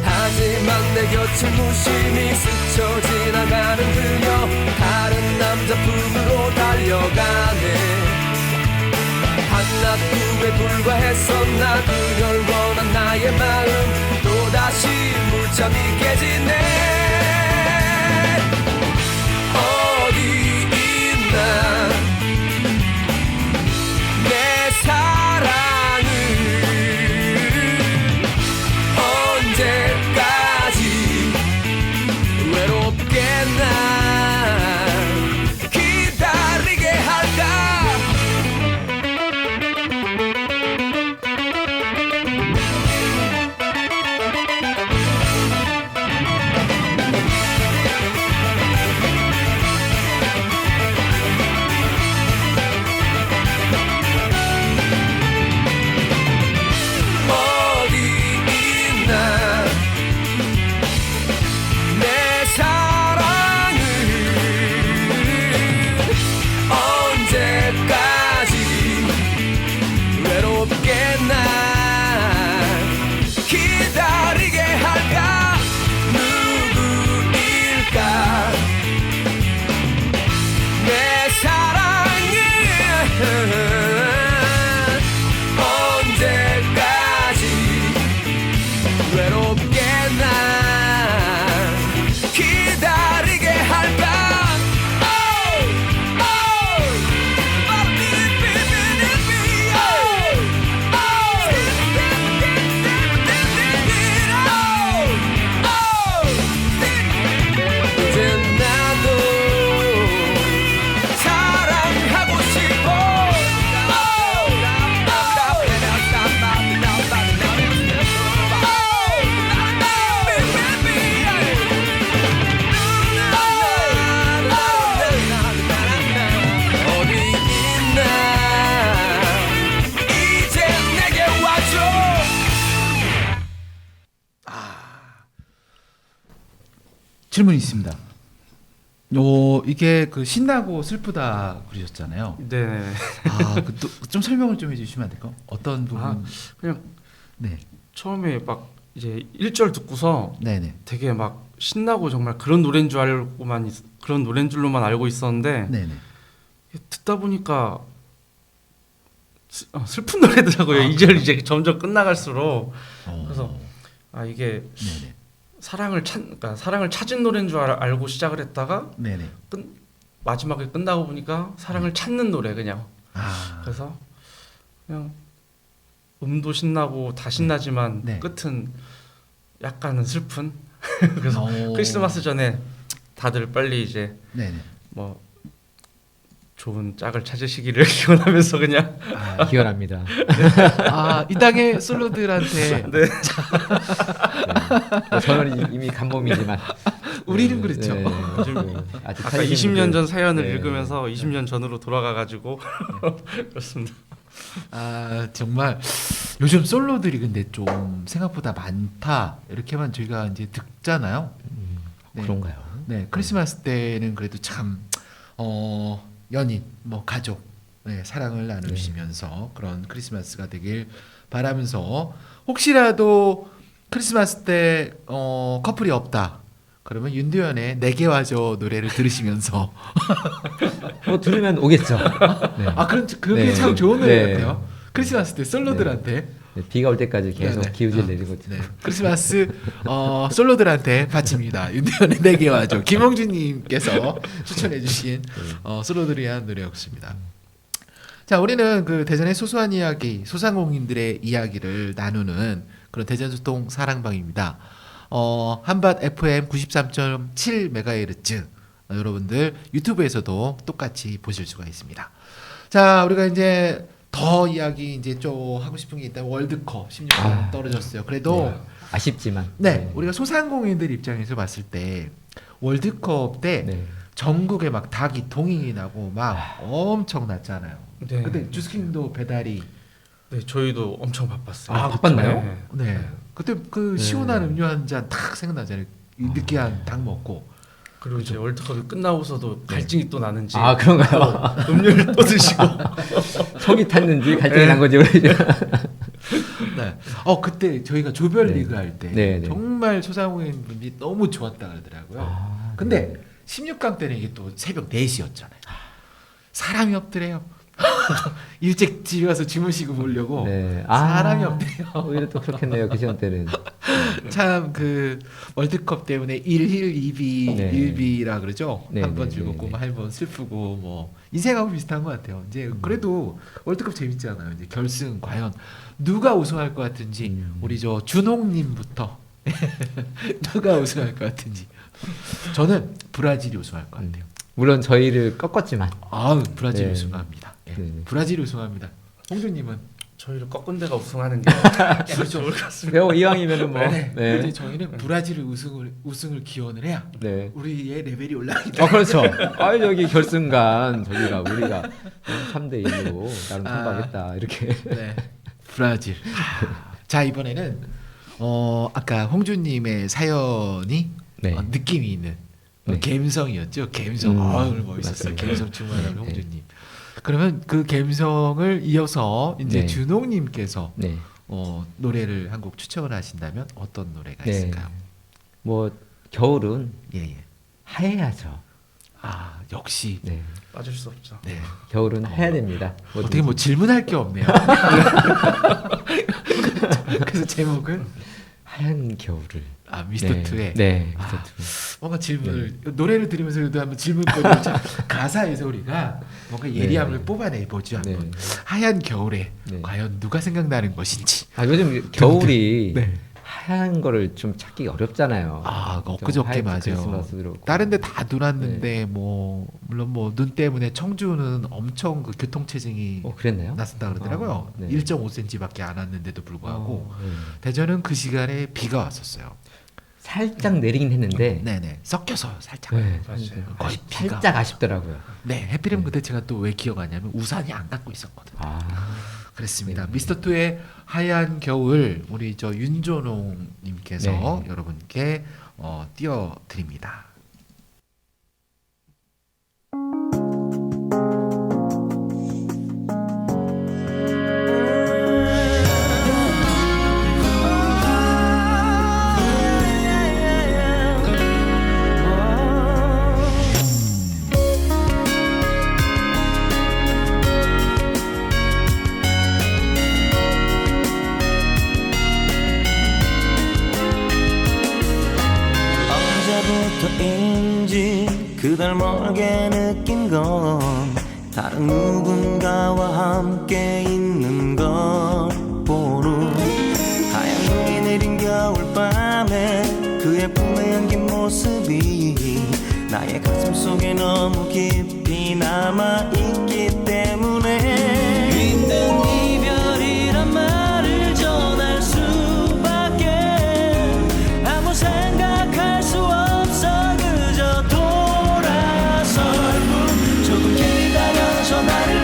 하지만 내 곁을 무심히 스쳐 지나가는 그녀 다른 남자 품으로 달려가네 한낮 꿈에 불과했어 나 그녀를 원한 나의 마음 또다시 물잠이 깨지네 어디 있나 내 사랑을 언제까지 외롭게 난 기다리게 할까 어디 있나 내 사랑을 언제까지 외롭게 난 기다리게 할까 누구일까 내 사랑을 언제까지 외롭게 난 기다리게 할까 이제 나도 사랑하고 싶어 어디 있나 이제 내게 와줘 질문 있습니다. 이게 그 신나고 슬프다 그러셨잖아요. 네. 좀 설명을 좀 해주시면 안 될까요? 어떤 부분? 그냥 네. 처음에 막 이제 1절 듣고서 네네. 되게 막 신나고 정말 그런 노래인 줄 알고만 그런 노래인 줄로만 알고 있었는데 네네. 듣다 보니까 슬픈 노래더라고요. 아, 2절 이제 점점 끝나갈수록. 그래서 어. 아 이게 네네. 그러니까 사랑을 찾은 노래인 줄 알고 시작을 했다가 네네. 마지막에 끝나고 보니까 사랑을 찾는 노래 그냥. 아. 그래서 그냥 음도 신나고 다 신나지만 네. 끝은 약간은 슬픈. 그래서 오. 크리스마스 전에 다들 빨리 이제 네네. 뭐 좋은 짝을 찾으시기를 기원하면서 그냥 아, 기원합니다. 아, 이 땅의 솔로들한테 네, 저는 이미 간몸이지만 우리는 그렇죠. 아직 아까 찾으신 20년 분들, 전 사연을 네. 읽으면서 20년 전으로 돌아가가지고 그렇습니다. 아, 정말 요즘 솔로들이 근데 좀 생각보다 많다 이렇게만 저희가 이제 듣잖아요. 네. 그런가요? 네, 크리스마스 때는 그래도 참 연인, 뭐 가족, 네, 사랑을 나누시면서 그런 크리스마스가 되길 바라면서 혹시라도 크리스마스 때 커플이 없다. 그러면 윤두현의 내게 와줘 노래를 들으시면서 뭐 들으면 오겠죠. 네. 아 그게 네. 참 좋은 노래 네. 같아요. 크리스마스 때 솔로들한테 네, 비가 올 때까지 계속 네네. 기우질 내리고 네. 크리스마스 솔로들한테 바칩니다. 윤대현의 내게 와줘. 김홍준님께서 추천해주신 솔로들을 위한 노래였습니다. 자, 우리는 그 대전의 소소한 이야기, 소상공인들의 이야기를 나누는 그런 대전소통 사랑방입니다. 한밭 FM 93.7MHz 여러분들 유튜브에서도 똑같이 보실 수가 있습니다. 자, 우리가 이제 더 이야기 이제 좀 하고 싶은 게 있다면 월드컵 16강 떨어졌어요. 그래도 아쉽지만 네, 우리가 소상공인들 입장에서 봤을 때 월드컵 때 네. 전국에 막 닭이 동이 나고 막 엄청 났잖아요. 네. 근데 주스킹도 배달이 네, 저희도 엄청 바빴어요. 아, 바빴나요? 네. 네. 그때 그 네. 시원한 음료 한 잔 탁 생각나잖아요. 이 느끼한 닭 먹고. 그리고 이제 월드컵이 끝나고서도 갈증이 또 나는지 아 그런가요? 또 음료를 또 드시고 속이 탔는지 갈증이 난 건지 모르죠. 네. 그때 저희가 조별리그 할 때 네, 네. 정말 소상공인 분이 너무 좋았다 그러더라고요. 아, 근데 16강 때는 이게 또 새벽 4시였잖아요. 사람이 없더래요. 일찍 집에 가서 주무시고 보려고 네. 사람이 없대요. 오히려 또 그렇겠네요. 그 시간 때는. 참 그 월드컵 때문에 일힐 이비 네. 일비라 그러죠. 네, 한 번 네, 즐겁고 네, 한 번 슬프고 뭐 인생하고 비슷한 것 같아요. 이제 그래도 월드컵 재밌잖아요. 이제 결승 과연 누가 우승할 것 같은지 우리 저 준홍님부터 누가 우승할 것 같은지 저는 브라질이 우승할 것 같아요. 물론 저희를 꺾었지만 브라질 네. 우승합니다. 예. 네. 브라질 우승합니다. 홍준님은 저희를 꺾은 데가 우승하는 게 그렇죠. 좋을 것 같습니다. 뭐 이왕이면은 뭐 네. 네. 이제 저희는 브라질을 우승을 기원을 해야 네. 우리의 레벨이 올라가기 때문에. 그렇죠. 여기 결승간 저기가 우리가 3대 1로 나름 선방했다 이렇게. 네. 브라질. 자, 이번에는 아까 홍준님의 사연이 네. 느낌이 있는 네. 감성이었죠. 감성. 오늘 멋있었어요. 맞습니다. 감성 충만한 네. 홍준님. 그러면 그 감성을 이어서 이제 네. 준홍님께서 네. 노래를 한 곡 추천을 하신다면 어떤 노래가 네. 있을까요? 뭐 겨울은 예. 하얘야죠. 역시. 네. 빠질 수 없죠. 네. 겨울은 해야 됩니다. 어떻게 뭐 질문할 게 없네요. 그래서 제목은 하얀 겨울을. 미스터 투의. 네. 미스터 투. 뭔가 질문을 노래를 들으면서도 한번 질문거리를 가사에서 우리가 뭔가 예리함을 네. 뽑아내 보죠. 네. 하얀 겨울에 네. 과연 누가 생각나는 것인지. 요즘 겨울이 네. 하얀 거를 좀 찾기 어렵잖아요. 엊그저께 화이트 맞아요. 크리스마스도 그렇고. 다른 데 다 눈 왔는데 뭐 물론 뭐 눈 때문에 청주는 엄청 그 교통 체증이 그랬나요? 났었다 그러더라고요. 네. 1.5cm밖에 안 왔는데도 불구하고 네. 대전은 그 시간에 비가 왔었어요. 살짝 내리긴 했는데 네네 섞여서 살짝. 네. 맞아요. 거의 비가. 살짝 아쉽더라고요. 네, 해피름 그때 제가 또 왜 기억하냐면 우산이 안 갖고 있었거든요. 그랬습니다. 네. 미스터2의 하얀 겨울 우리 저 윤조농님께서 네. 여러분께 띄워드립니다. 언제부터인지 그댈 멀게 느낀 건 다른 누군가와 함께 있는 것보로 하얀 눈이 내린 겨울밤에 그의 품에 안긴 모습이 나의 가슴 속에 너무 깊이 남아있기 때문에 힘든 이별이란 말을 전할 수밖에 아무 생각할 수 없어 그저 돌아설 뿐 조금 기다려 전화를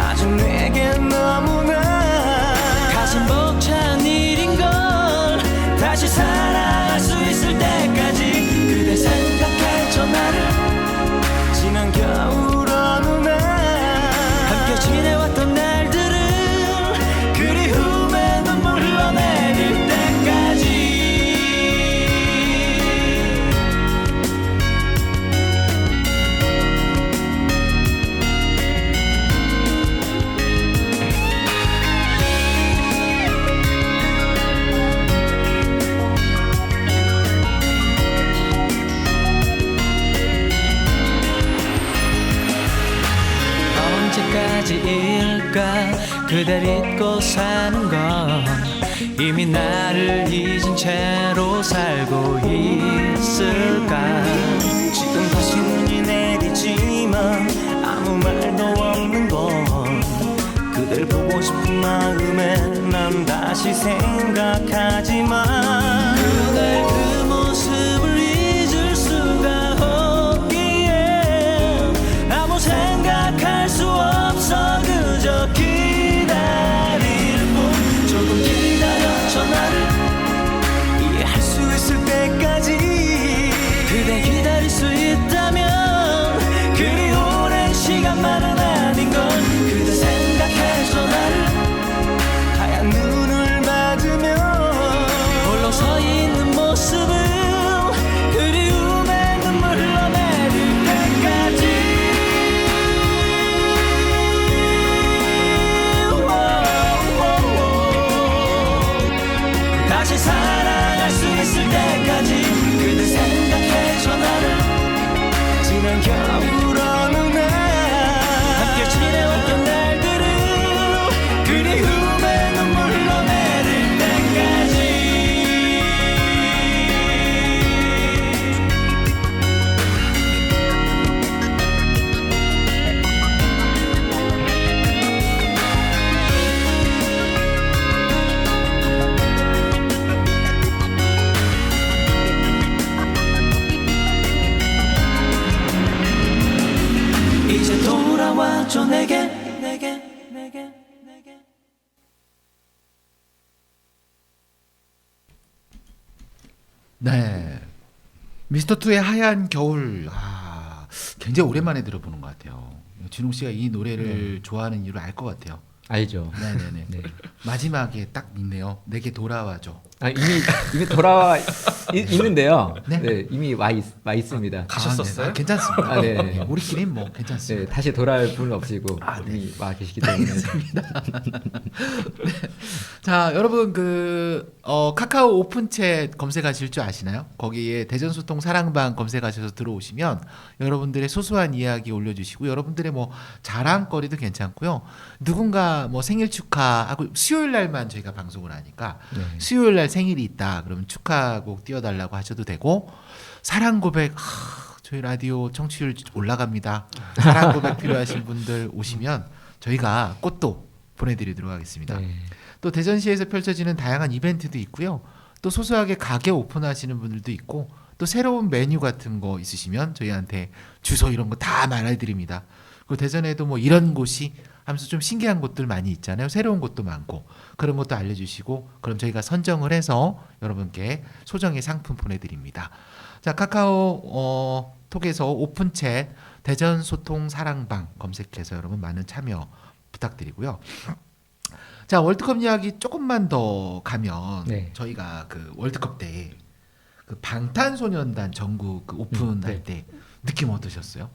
아직 내겐 너무나 가슴 벅찬 일인걸 다시 사랑할 수 있을 때까지 그대 생각해 전화를 지난 겨울 어느 날 함께 지내왔던 날들을 그리움에 눈물 흘러내릴 때까지 언제까지일까 그댈 잊고 사는 건 이미 나를 잊은 채로 살고 있을까 지금 다시 눈이 내리지만 아무 말도 없는 건 그댈 보고 싶은 마음에 난 다시 생각하지만 그댈 그 모습을 잊을 수가 없기에 아무 생각할 수 없어 그저 기다릴 뿐 조금 기다려 전화를 이해할 수 있을 때까지 그대 기다릴 수 있다면 그리 오랜 시간만은 아닌걸 그대 생각해 전화를 하얀 눈을 맞으며 홀로 서 있는 모습은 그리움에 눈물 흘러내릴 때까지 다시 사랑할 수 있을 때까지 그대 생각해 전화를 지난 겨울 어느 날 함께 지내왔던 날들을 그리움에 눈물 흘러내릴 때까지 이제 돌아와줘 내게 네. 미스터 투의 하얀 겨울. 아, 굉장히 오랜만에 들어보는 것 같아요. 진웅 씨가 이 노래를 좋아하는 이유를 알 것 같아요. 알죠. 네네네. 네. 마지막에 딱 있네요. 내게 돌아와줘. 아, 이미 돌아와 있는데요. 네? 네, 이미 와 있습니다. 가셨었어요? 아, 괜찮습니다. 아, 네. 네, 우리끼리는 뭐 네, 괜찮습니다. 다시 돌아올 분은 없이고 이미 와 계시기 때문에. 자, 여러분 카카오 오픈챗 검색하실 줄 아시나요? 거기에 대전소통 사랑방 검색하셔서 들어오시면 여러분들의 소소한 이야기 올려주시고 여러분들의 뭐 자랑거리도 괜찮고요. 누군가 뭐 생일 축하하고 수요일 날만 저희가 방송을 하니까 네. 수요일 날 생일이 있다. 그러면 축하곡 띄워달라고 하셔도 되고 사랑 고백. 저희 라디오 청취율 올라갑니다. 사랑 고백 필요하신 분들 오시면 저희가 꽃도 보내드리도록 하겠습니다. 네. 또 대전시에서 펼쳐지는 다양한 이벤트도 있고요. 또 소소하게 가게 오픈하시는 분들도 있고 또 새로운 메뉴 같은 거 있으시면 저희한테 주소 이런 거 다 말해드립니다. 그리고 대전에도 뭐 이런 곳이 하면서 좀 신기한 곳들 많이 있잖아요. 새로운 곳도 많고 그런 것도 알려주시고 그럼 저희가 선정을 해서 여러분께 소정의 상품 보내드립니다. 자, 카카오 톡에서 오픈챗 대전소통 사랑방 검색해서 여러분 많은 참여 부탁드리고요. 자, 월드컵 이야기 조금만 더 가면 네. 저희가 그 월드컵 때 그 방탄소년단 전국 그 오픈할 네. 때 느낌 어떠셨어요?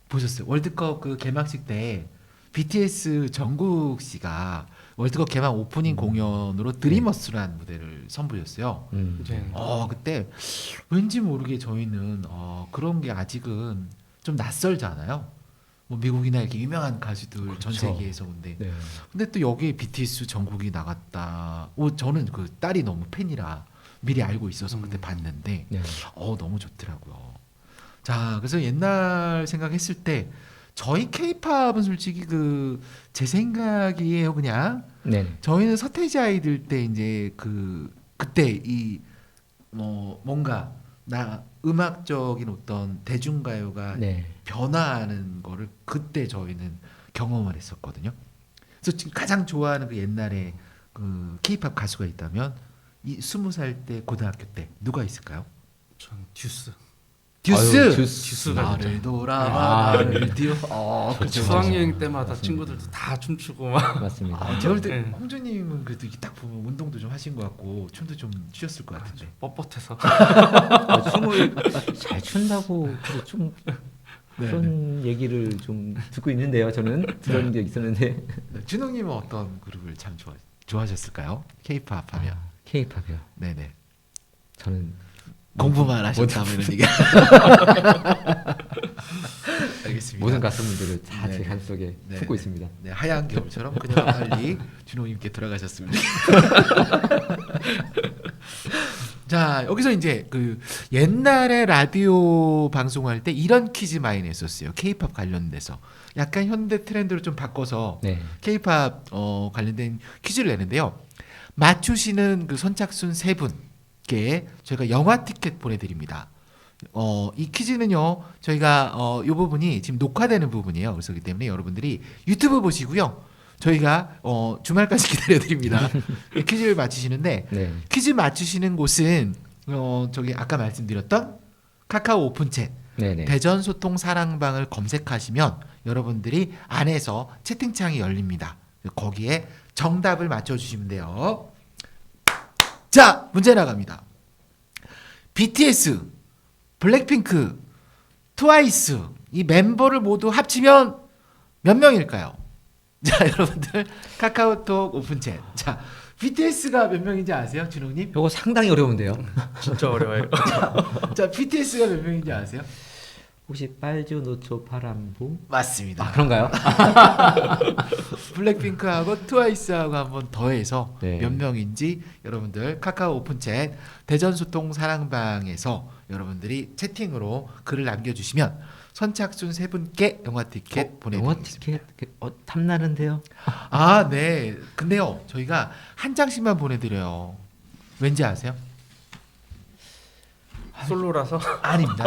보셨어요? 월드컵 그 개막식 때 BTS 정국 씨가 월드컵 개막 오프닝 공연으로 드리머스라는 무대를 선보였어요. 네. 그때 왠지 모르게 저희는 그런 게 아직은 좀 낯설잖아요. 뭐 미국이나 이렇게 유명한 가수들 전 그렇죠. 세계에서 온데 네. 근데 또 여기에 BTS 전국이 나갔다. 저는 그 딸이 너무 팬이라 미리 알고 있어서 그때 봤는데 네. 너무 좋더라고요. 자, 그래서 옛날 생각했을 때 저희 케이팝은 솔직히 제 생각이에요. 그냥 네. 저희는 서태지 아이들 때 이제 그때 뭔가 음악적인 어떤 대중가요가 네. 변화하는 거를 그때 저희는 경험을 했었거든요. 그래서 지금 가장 좋아하는 그 옛날에 그 케이팝 가수가 있다면 이 20살 때 고등학교 때 누가 있을까요? 전 듀스. 듀스. 아유, 듀스. 듀스가 나를 돌아봐 나를 띄워. 그렇죠. 수학여행 때마다 맞습니다. 친구들도 다 춤추고 막. 맞습니다. 제가 볼 때 네. 홍주님은 그래도 이렇게 딱 보면 운동도 좀 하신 것 같고 춤도 좀 추셨을 것 같은데. 뻣뻣해서. 춤을 잘 춘다고 그래서 좀 네, 그런 얘기를 좀 듣고 있는데요. 저는 들은 게 있었는데 네. 준홍님은 어떤 그룹을 참 좋아하셨을까요? 케이팝 하면. K-팝이요. 네네. 저는 공부만 하셨다 뭐 이런 얘기. 알겠습니다. 모든 가수분들을 다 제 네. 가슴속에 네, 품고 네. 있습니다. 네, 하얀 겨울처럼 그냥 빨리 준호님께 돌아가셨으면 자, 여기서 이제 옛날에 라디오 방송할 때 이런 퀴즈 많이 냈었어요. K-팝 관련돼서 약간 현대 트렌드로 좀 바꿔서 네. K-팝 관련된 퀴즈를 내는데요. 맞추시는 선착순 3분께 저희가 영화 티켓 보내드립니다. 이 퀴즈는요, 저희가 이 부분이 지금 녹화되는 부분이에요. 그래서 그렇기 때문에 여러분들이 유튜브 보시고요. 저희가 주말까지 기다려드립니다. 퀴즈를 맞히시는데 네. 퀴즈 맞추시는 곳은 저기 아까 말씀드렸던 카카오 오픈챗 네네. 대전 소통 사랑방을 검색하시면 여러분들이 안에서 채팅창이 열립니다. 거기에 정답을 맞춰주시면 돼요. 자, 문제 나갑니다. BTS, 블랙핑크, 트와이스 이 멤버를 모두 합치면 몇 명일까요? 자, 여러분들 카카오톡 오픈챗. 자, BTS가 몇 명인지 아세요, 준홍님? 이거 상당히 어려운데요. 진짜 어려워요. 자, BTS가 몇 명인지 아세요? 혹시 빨주 노초 파란보? 맞습니다. 아 그런가요? 블랙핑크하고 트와이스하고 한번 더해서 네. 몇 명인지 여러분들 카카오 오픈챗 대전소통 사랑방에서 여러분들이 채팅으로 글을 남겨주시면 선착순 3분께 영화 티켓 영화 보내드리겠습니다. 티켓 탐나는데요. 아, 네. 근데요, 저희가 한 장씩만 보내드려요. 왠지 아세요? 솔로라서. 아닙니다.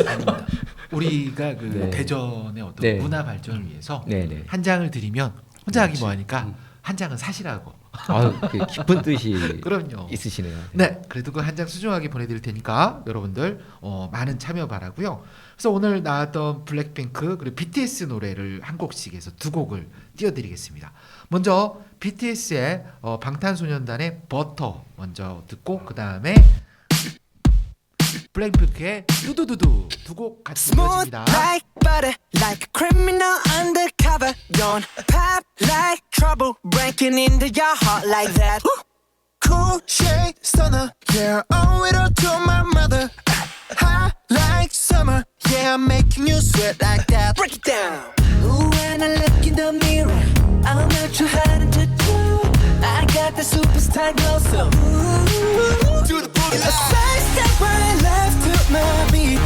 아닙니다. 우리가 네. 대전의 어떤 네. 문화 발전을 위해서 네네. 한 장을 드리면 혼자 하기 뭐하니까 한 장은 사시라고. 아, 깊은 뜻이 그럼요. 있으시네요. 네, 그래도 그 한 장 소중하게 보내드릴 테니까 여러분들 많은 참여 바라고요. 그래서 오늘 나왔던 블랙핑크 그리고 BTS 노래를 한 곡씩 해서 2곡을 띄워드리겠습니다. 먼저 BTS의 방탄소년단의 버터 먼저 듣고 그 다음에 블랙핑크의 두두두두 2곡 같이 Smooth 들려집니다. like butter, like a criminal undercover. Don't pop like trouble, breaking into your heart like that. Cool shade stunner, yeah, owe it all to my mother. Hot like summer, yeah, I'm making you sweat like that. Break it down. Ooh, when I look in the mirror, I'm not too hard to do. I got the superstar glow, so ooh, do the boogie. A side step right left to my beat.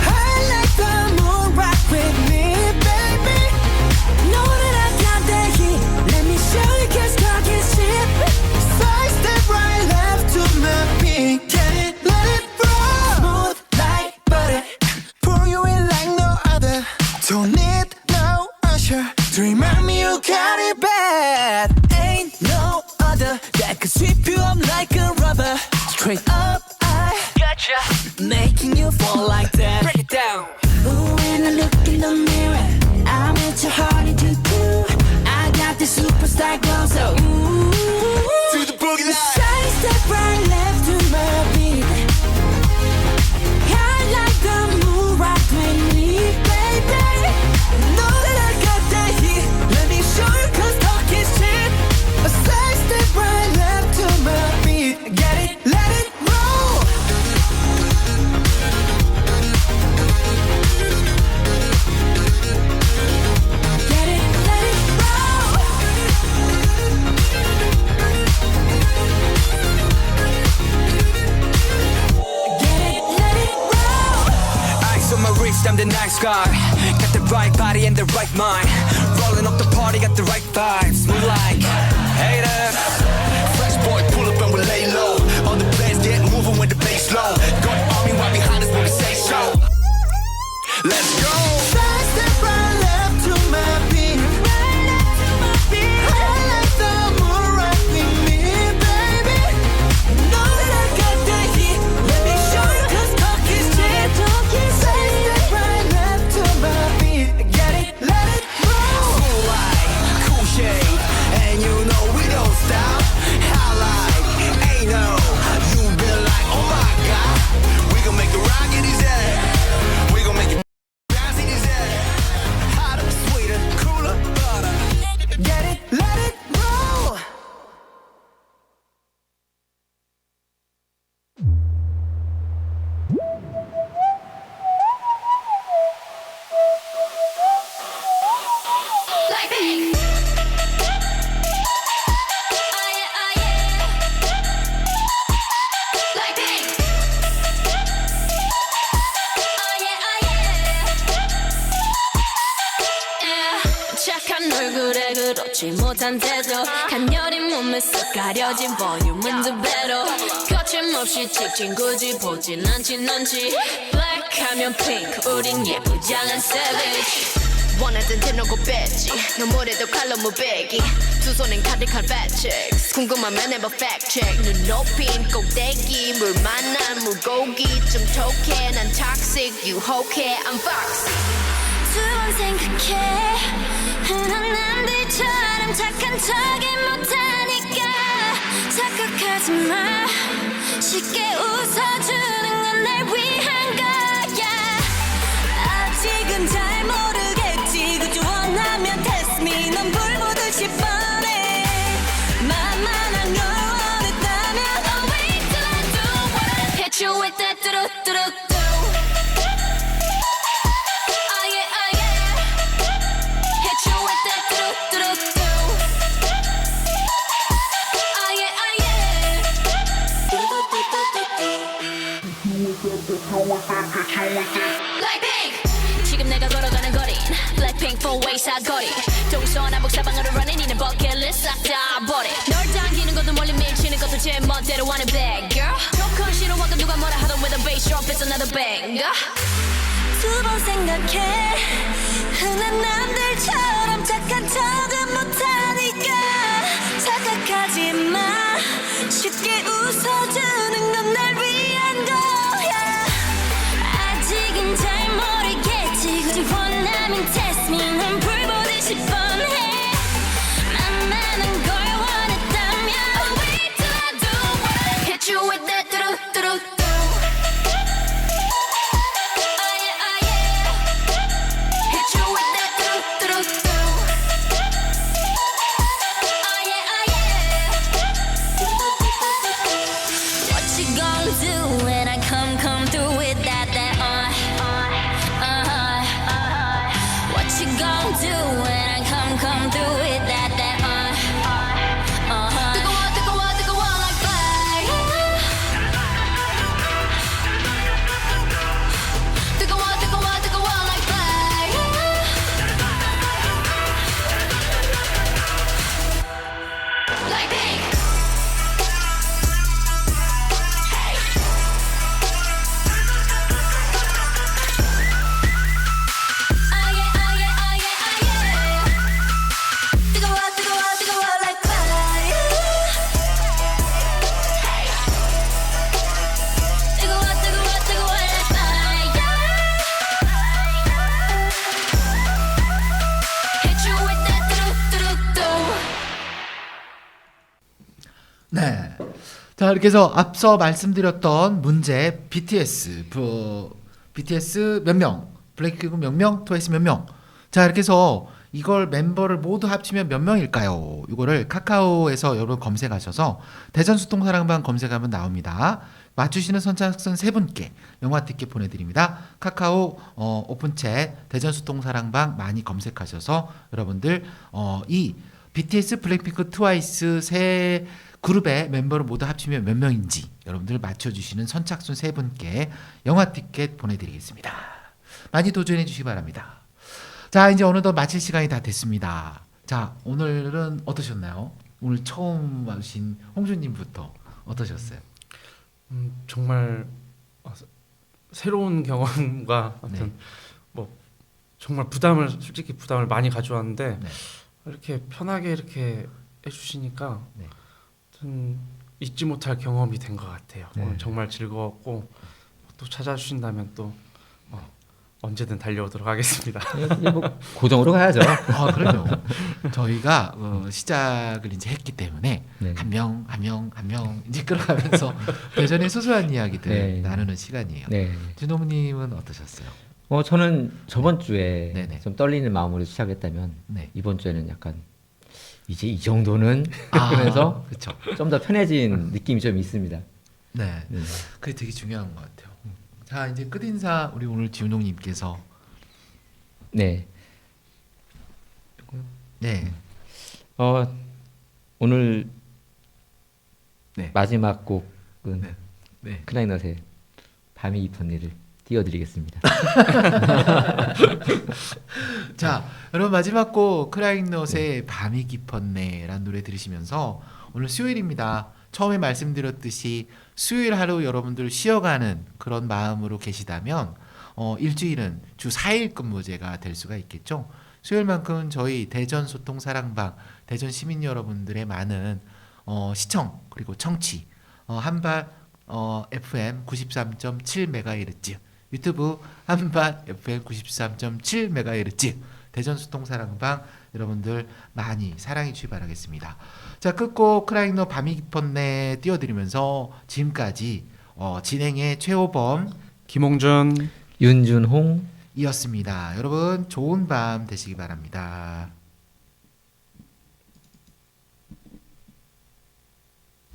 I like the moon rock with me, baby. Know that I got that heat. Let me show you, 'cause talking shit. Side step right left to my beat. Get it, let it roll. Smooth like butter. Pour you in like no other. Don't need no usher to remind me you got it bad. Ain't no other that could sweep you up like a rubber. Straight up, I gotcha, making you fall like that. Break it down. Ooh, when I look in the mirror, I'm at your heart into two. I got the superstar glow, so ooh, do the boogie line. Side step right left to my beat. I like the moon rock with me, baby. Know that I got that heat. Let me show sky. Got the right body and the right mind. Rolling up the party, got the right vibes. Move like haters. Fresh boy, pull up and we lay low. All the players get moving with the bass low. Got army right behind us when we say so. Let's go. Side step right left to my beat. I like the moon right with me, baby. Know that I got the heat. Let me show you 'cause talk is cheap. Side step right left to my beat. Get it, let it roll. Cool light, cool shade, and you know we don't stop. Highlight, ain't no, you been like, oh my god. We gon' make the rocket easy. We gon' make it bouncy easy. Hotter, sweeter, cooler, butter. Get it, let it roll. Like pink. Oh yeah, oh yeah. Like pink. Oh yeah, oh yeah. Yeah. 착한 얼굴에 그렇지 못한 태도, 간녀린 몸에 쓱 가려진 볼륨은 두 배로, 거침없이 찍힌 굳이 보진 않지 넌지. 블랙하면 핑크, 우린 예쁘장한 savage. 원하던 대놓고 뺐지, 너무래도 칼로 무배기, 두 손엔 가득한 fat checks. 궁금하면 해봐 fact check. 눈 높인 꼭대기, 물 만난 물고기, 좀 톡해. 난 toxic, 유혹해. I'm fox. 두 번 생각해. 흔한 남들처럼 착한 척이 못하니까 착각하지 마. 쉽게 웃어주는 건 날 위한 거야. 아직은 잘 모르겠지. 그저 원하면 test me. 넌 불보듯이 뻔해. 만만한 걸 원했다면 I'll wait till I do it. Hit you with that 뚜루뚜루뚜. Oh yeah, oh yeah. Hit you with that 뚜루뚜루뚜. Oh yeah, oh yeah. Like pink. 지금 내가 걸어가는 거린 Blackpink four-way 사거리. 동서남북 사방으로 running 이는 버킷리스트 싹 다 버려. 널 당기는 것도 멀리 밀치는 것도 제 멋대로 하는 bad girl. 조금 싫어하고 누가 뭐라 하던 with a bass drop it's another banger. 두 번 생각해. 흔한 남들처럼 착한 척은 못하니까 착각하지 마. 쉽게 웃어주는 건 날 위한 거야. 아직은 잘 모르겠지. 굳이 원하면 test me. 넌 불보듯이 뻔해. 만만한 걸 원했다면 I'll wait till I do it. Hit you with that 뚜루뚜루뚜. Oh yeah, oh yeah. Hit you with that 뚜루뚜루뚜. Oh yeah, oh yeah. What you gonna do when I come through with that What you gonna do when I come through with that 뜨거워 뜨거워 뜨거워 like fire. 뜨거워 뜨거워 뜨거워 like fire. Like pink. Oh yeah, oh yeah, oh yeah, oh yeah. 뜨거워 뜨거워 뜨거워 like fire. 뜨거워 뜨거워 뜨거워 like fire. Hit you with that 뚜루뚜루뚜. 네. 자, 이렇게 해서 앞서 말씀드렸던 문제 BTS 몇 명, 블랙핑크 몇 명, 트와이스 몇 명. 자, 이렇게 해서 이걸 멤버를 모두 합치면 몇 명일까요? 이거를 카카오에서 여러분 검색하셔서 대전수통사랑방 검색하면 나옵니다. 맞추시는 선착순 3분께 영화 티켓 보내드립니다. 카카오 오픈챗 대전수통사랑방 많이 검색하셔서 여러분들 이 BTS, 블랙핑크, 트와이스 세 그룹의 멤버를 모두 합치면 몇 명인지 여러분들 맞춰주시는 선착순 3분께 영화 티켓 보내드리겠습니다. 많이 도전해 주시기 바랍니다. 자, 이제 어느덧 마칠 시간이 다 됐습니다. 자, 오늘은 어떠셨나요? 오늘 처음 와주신 홍준님부터 어떠셨어요? 정말 새로운 경험과 네. 어떤 뭐 정말 솔직히 부담을 많이 가져왔는데 네. 이렇게 편하게 이렇게 해주시니까 네. 좀 잊지 못할 경험이 된 것 같아요. 네. 오늘 정말 즐거웠고 또 찾아주신다면 또 언제든 달려오도록 하겠습니다. 이제 뭐 고정으로 가야죠. 아, 그럼요. 저희가 시작을 이제 했기 때문에 네. 한 명 이제 끌어가면서 대전의 소소한 이야기들 네. 나누는 시간이에요. 네. 준호님은 어떠셨어요? 저는 저번 주에 네네. 좀 떨리는 마음으로 시작했다면 네. 이번 주에는 약간 이제 이 정도는 하면서 그렇죠. 좀 더 편해진 느낌이 좀 있습니다. 네, 네. 그게 되게 중요한 것 같아요. 자, 이제 끝 인사 우리 오늘 지훈홍님께서 네. 네, 오늘 네. 마지막 곡은 네. 네. 크라이넛의 밤이 깊었네를 띄워드리겠습니다. 자, 여러분 마지막 곡 크라잉넛의 밤이 깊었네라는 노래 들으시면서 오늘 수요일입니다. 처음에 말씀드렸듯이 수요일 하루 여러분들 쉬어가는 그런 마음으로 계시다면 일주일은 주 4일 근무제가 될 수가 있겠죠. 수요일만큼은 저희 대전 소통 사랑방 대전 시민 여러분들의 많은 시청 그리고 청취 한밭 FM 93.7MHz 유튜브 한밭 FM 93.7MHz 대전 소통 사랑방 여러분들 많이 사랑해 주시기 바라겠습니다. 자, 끝곡 크라잉넛 밤이 깊었네 띄워드리면서 지금까지 진행의 최호범 김홍준 윤준홍 이었습니다. 여러분 좋은 밤 되시기 바랍니다.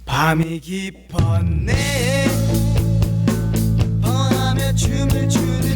밤이 깊었네 뻔하며 춤을 추는